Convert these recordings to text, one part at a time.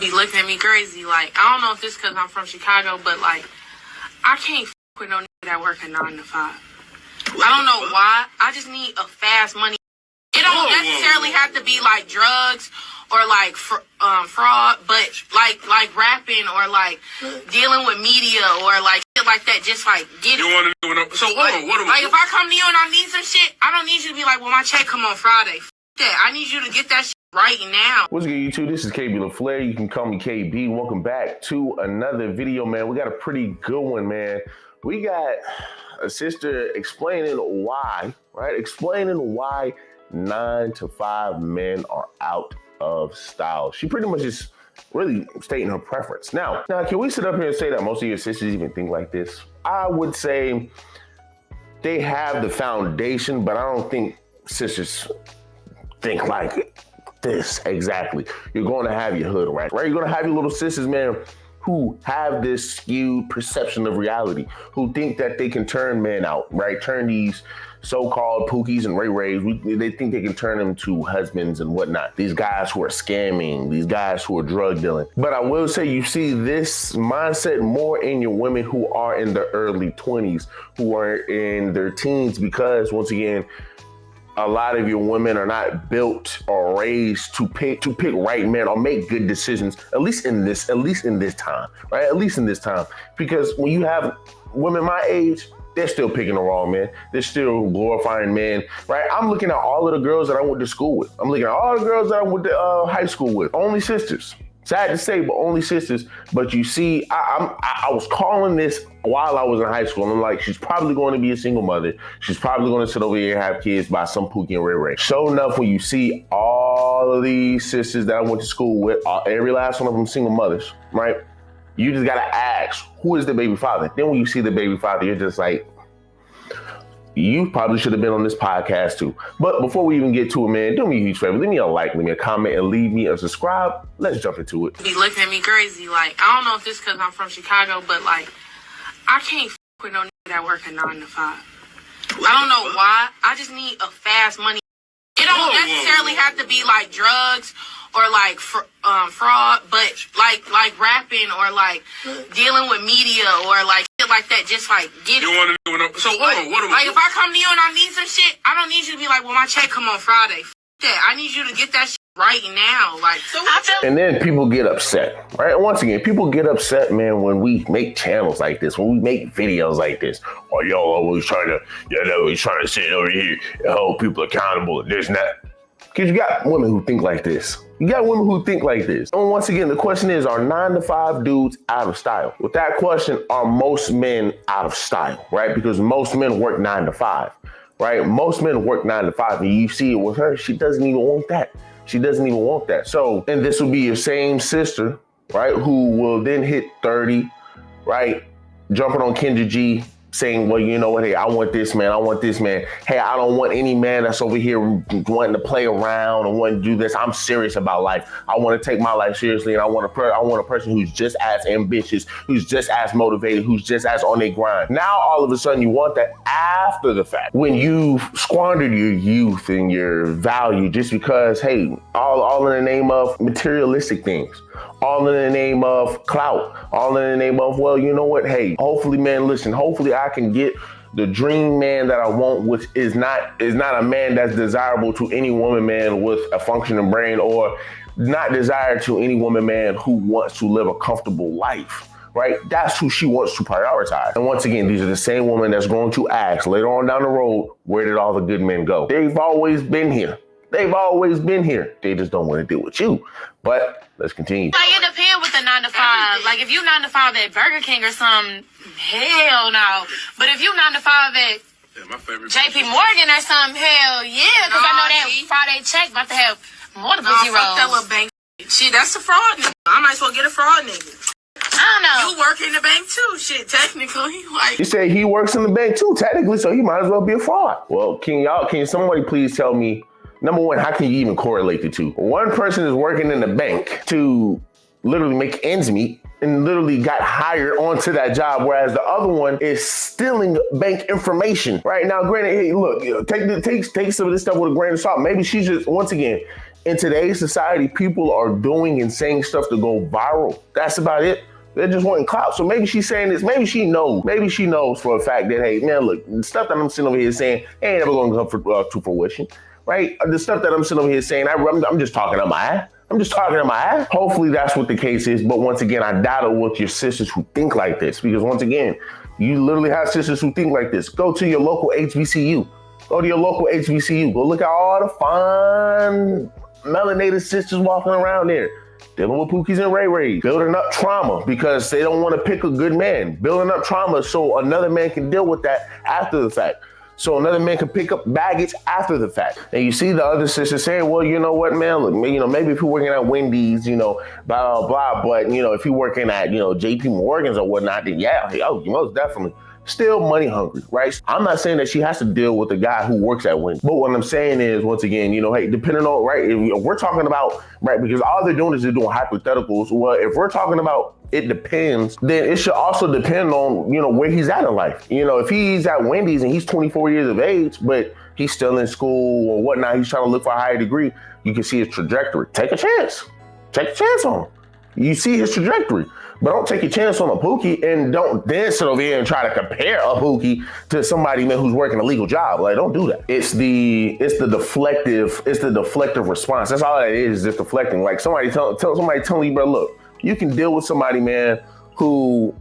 be looking at me crazy. Like, I don't know if this because I'm from Chicago, but like, I can't with no nigga that work a 9 to 5. I don't know why. I just need a fast money. It don't necessarily have to be like drugs or like fraud, but like rapping or like dealing with media or like shit like that. Just like get you want to do so hold on, what like if I come to you and I need some shit, I don't need you to be like, well, my check come on Friday. F that. I need you to get that shit right now. What's good, YouTube? This is KB LaFlare. You can call me KB. Welcome back to another video, man. We got a pretty good one, man. We got a sister explaining why, right? Explaining why 9 to 5 men are out of style. She pretty much is really stating her preference. Now, can we sit up here and say that most of your sisters even think like this? I would say they have the foundation, but I don't think sisters think like this exactly. You're going to have your hood right? You're going to have your little sisters, man, who have this skewed perception of reality, who think that they can turn men out, right? Turn these so-called Pookies and Ray Rays, they think they can turn them to husbands and whatnot. These guys who are scamming, these guys who are drug dealing. But I will say you see this mindset more in your women who are in the early 20s, who are in their teens, because once again, a lot of your women are not built or raised to pick right men or make good decisions, at least in this time, right? At least in this time. Because when you have women my age, they're still picking the wrong men. They're still glorifying men, right? I'm looking at all of the girls that I went to school with. I'm looking at all the girls that I went to high school with. Only sisters. Sad to say, but only sisters. But you see, I was calling this while I was in high school. And I'm like, she's probably going to be a single mother. She's probably going to sit over here and have kids by some Pookie and Ray Ray. Sure enough, when you see all of these sisters that I went to school with, every last one of them single mothers, right? You just got to ask, who is the baby father? Then when you see the baby father, you're just like, you probably should have been on this podcast too. But before we even get to it, man, do me a huge favor. Leave me a like, leave me a comment, and leave me a subscribe. Let's jump into it. Be looking at me crazy. Like, I don't know if this because I'm from Chicago, but like, I can't with no nigga that work a 9 to 5. I don't know why. I just need a fast money. It don't necessarily have to be like drugs or like fraud, but like rapping or like dealing with media or like shit like that. Just like get you want to do so hold on, what like if I come to you and I need some shit, I don't need you to be like, well, my check come on Friday. F that. I need you to get that shit right now. Like, so and then people get upset, right? Once again, people get upset, man, when we make channels like this, when we make videos like this. Or yo, always trying to sit over here and hold people accountable and this and that. Because you got women who think like this. You got women who think like this. And once again, the question is, are 9 to 5 dudes out of style? With that question, are most men out of style, right? Because most men work 9 to 5, right? Most men work 9 to 5. And you see it with her, she doesn't even want that. She doesn't even want that. So, and this will be your same sister, right? Who will then hit 30, right? Jumping on Kendra G, saying, well, you know what, hey, I want this man, I want this man. Hey, I don't want any man that's over here wanting to play around and wanting to do this. I'm serious about life. I want to take my life seriously, and I want a person who's just as ambitious, who's just as motivated, who's just as on their grind. Now, all of a sudden, you want that after the fact, when you've squandered your youth and your value just because, hey, all in the name of materialistic things. All in the name of clout, all in the name of, well, you know what? Hey, hopefully, man, listen, hopefully I can get the dream man that I want, which is not a man that's desirable to any woman, man, with a functioning brain, or not desired to any woman, man, who wants to live a comfortable life, right? That's who she wants to prioritize. And once again, these are the same women that's going to ask later on down the road, where did all the good men go? They've always been here. They've always been here. They just don't want to deal with you. But let's continue. Like, it depends with the 9 to 5. Like, if you 9 to 5 at Burger King or something, hell no. But if you 9 to 5 at my favorite JP Morgan or something, hell yeah. Because I know that Friday check about to have more than zeros. Fuck that little bank shit. That's a fraud nigga. I might as well get a fraud nigga. I don't know. You work in the bank too, shit, technically. Like, you say he works in the bank too, technically, so he might as well be a fraud. Well, can somebody please tell me, number one, how can you even correlate the two? One person is working in the bank to literally make ends meet and literally got hired onto that job, whereas the other one is stealing bank information. Right now, granted, hey, look, take some of this stuff with a grain of salt. Maybe she's just, once again, In today's society, people are doing and saying stuff to go viral. That's about it. They're just wanting clout. So maybe she's saying this. Maybe she knows. Maybe she knows for a fact that, hey, man, look, the stuff that I'm sitting over here saying ain't never going to come to fruition, right? The stuff that I'm sitting over here saying, I'm just talking on my eye. I'm just talking on my eye. Hopefully that's what the case is. But once again, I doubt it with your sisters who think like this. Because once again, you literally have sisters who think like this. Go to your local HBCU. Go to your local HBCU. Go look at all the fine melanated sisters walking around there, dealing with Pookies and Ray Rays, building up trauma because they don't want to pick a good man, building up trauma so another man can deal with that after the fact. So another man can pick up baggage after the fact. And you see the other sisters saying, well, you know what, man, look, maybe if you're working at Wendy's, blah, blah, blah. But, if you're working at, JP Morgan's or whatnot, then yeah, most definitely. Still money hungry, right? I'm not saying that she has to deal with the guy who works at Wendy's. But what I'm saying is, once again, hey, depending on, right, if we're talking about, right, because all they're doing is they're doing hypotheticals. Well, if we're talking about it depends, then it should also depend on, where he's at in life. If he's at Wendy's and he's 24 years of age, but he's still in school or whatnot, he's trying to look for a higher degree, you can see his trajectory. Take a chance. Take a chance on him. You see his trajectory. But don't take a chance on a Pookie and don't then sit over here and try to compare a Pookie to somebody, man, who's working a legal job. Like, don't do that. It's the deflective response. That's all that is just deflecting. Like somebody telling you, bro, look, you can deal with somebody, man, who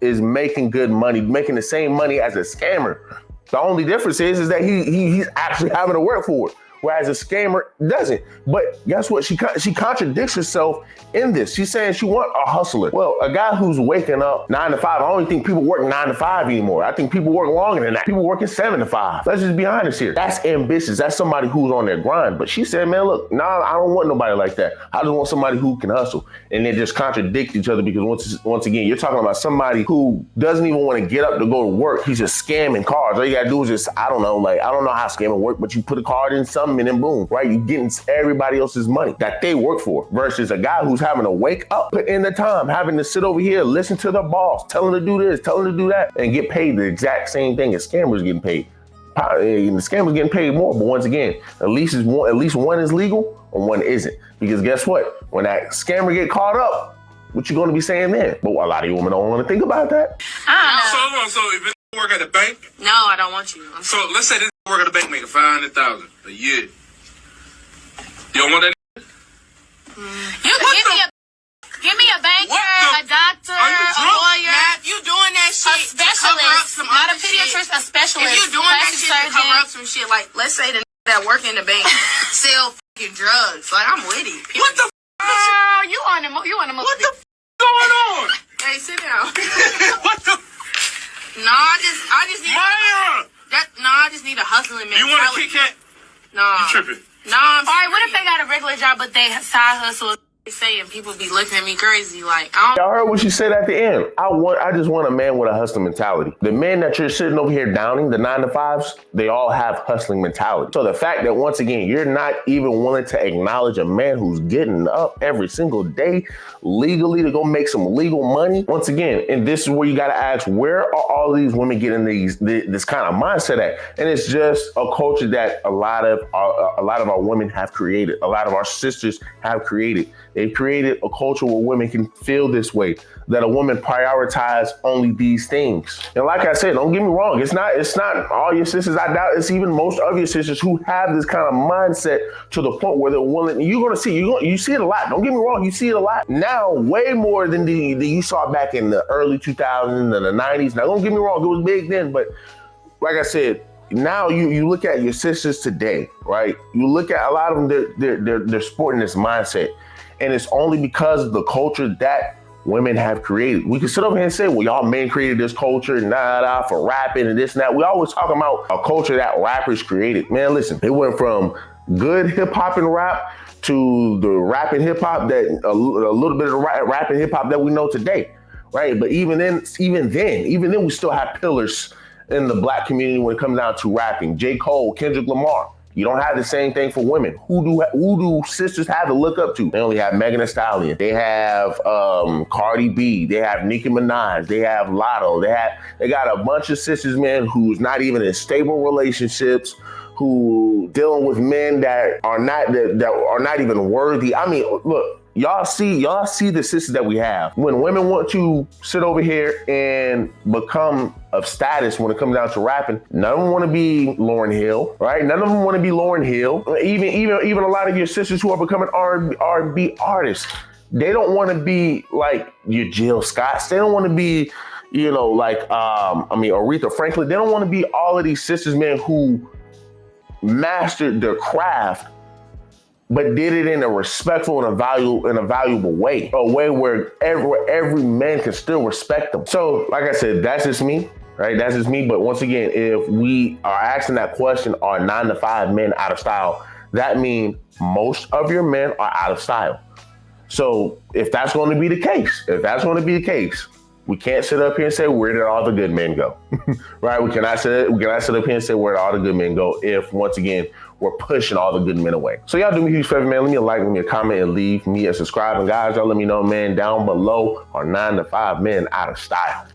is making good money, making the same money as a scammer. The only difference is that he's actually having to work for it, whereas a scammer doesn't. But guess what? She contradicts herself in this. She's saying she wants a hustler. Well, a guy who's waking up 9 to 5, I don't think people work 9 to 5 anymore. I think people work longer than that. People working 7 to 5. Let's just be honest here. That's ambitious. That's somebody who's on their grind. But she said, man, look, I don't want nobody like that. I just want somebody who can hustle. And they just contradict each other because once again, you're talking about somebody who doesn't even want to get up to go to work. He's just scamming cars. All you gotta do is just, I don't know how scamming work, but you put a card in something and then boom, right? You're getting everybody else's money that they work for versus a guy who's having to wake up, put in the time, having to sit over here, listen to the boss, tell him to do this, tell him to do that, and get paid the exact same thing as scammers getting paid. The scammers getting paid more, but once again, at least one is legal and one isn't. Because guess what? When that scammer get caught up, what you going to be saying then? But a lot of you women don't want to think about that. So if it work at the bank? No, I don't want you. So let's say this work at the bank making $500,000 a year. You don't want that? Give me a banker, a doctor, a lawyer. Matt? You doing that shit? A specialist, not a pediatrician, a specialist. If you doing that shit to cover up some shit, like let's say the that work in the bank sell fucking drugs. Like I'm with it. What the you on the move. What the going on? Hey, sit down. What the? I just need. Maya! I just need a hustling man. You want a Kit Kat? Nah. You tripping? Nah. All right. What if they got a regular job but they side hustle? They say and people be looking at me crazy. Like I don't. Y'all heard what she said at the end. I just want a man with a hustling mentality. The men that you're sitting over here downing, the 9 to 5s, they all have hustling mentality. So the fact that once again you're not even willing to acknowledge a man who's getting up every single day legally to go make some legal money. Once again, and this is where you got to ask, where are all these women getting this kind of mindset at? And it's just a culture that a lot of our women have created. A lot of our sisters have created. They've created a culture where women can feel this way, that a woman prioritize only these things. And like I said, don't get me wrong, it's not all your sisters. I doubt it's even most of your sisters who have this kind of mindset to the point where they're willing. You're gonna see, you see it a lot. Don't get me wrong, you see it a lot now, way more than you saw back in the early 2000s and the 90s. Now, don't get me wrong, it was big then, but like I said, now you look at your sisters today, right? You look at a lot of them, they're sporting this mindset. And it's only because of the culture that women have created. We can sit over here and say, well, y'all men created this culture for rapping and this and that. We always talk about a culture that rappers created. Man, listen, it went from good hip hop and rap to the rap and hip hop that a little bit of the rap and hip hop that we know today, right? But even then, we still have pillars in the black community when it comes down to rapping. J. Cole, Kendrick Lamar. You don't have the same thing for women. Who do sisters have to look up to? They only have Megan Thee Stallion. They have Cardi B. They have Nicki Minaj. They have Lotto. They got a bunch of sisters, man, who's not even in stable relationships, who dealing with men that are not even worthy. I mean, look, y'all see the sisters that we have. When women want to sit over here and become of status when it comes down to rapping, none of them want to be Lauryn Hill, right? None of them want to be Lauryn Hill. Even a lot of your sisters who are becoming R&B artists, they don't want to be like your Jill Scotts. They don't want to be, like Aretha Franklin. They don't want to be all of these sisters, man, who mastered their craft, but did it in a respectful and a valuable way, a way where every man can still respect them. So, like I said, that's just me, right? That's just me. But once again, if we are asking that question, are 9 to 5 men out of style? That means most of your men are out of style. So if that's going to be the case, we can't sit up here and say, where did all the good men go? Right? We cannot sit up here and say, where did all the good men go if, once again, we're pushing all the good men away. So y'all do me a huge favor, man. Leave me a like, leave me a comment, and leave me a subscribe. And guys, y'all let me know, man, down below, are 9 to 5 men out of style?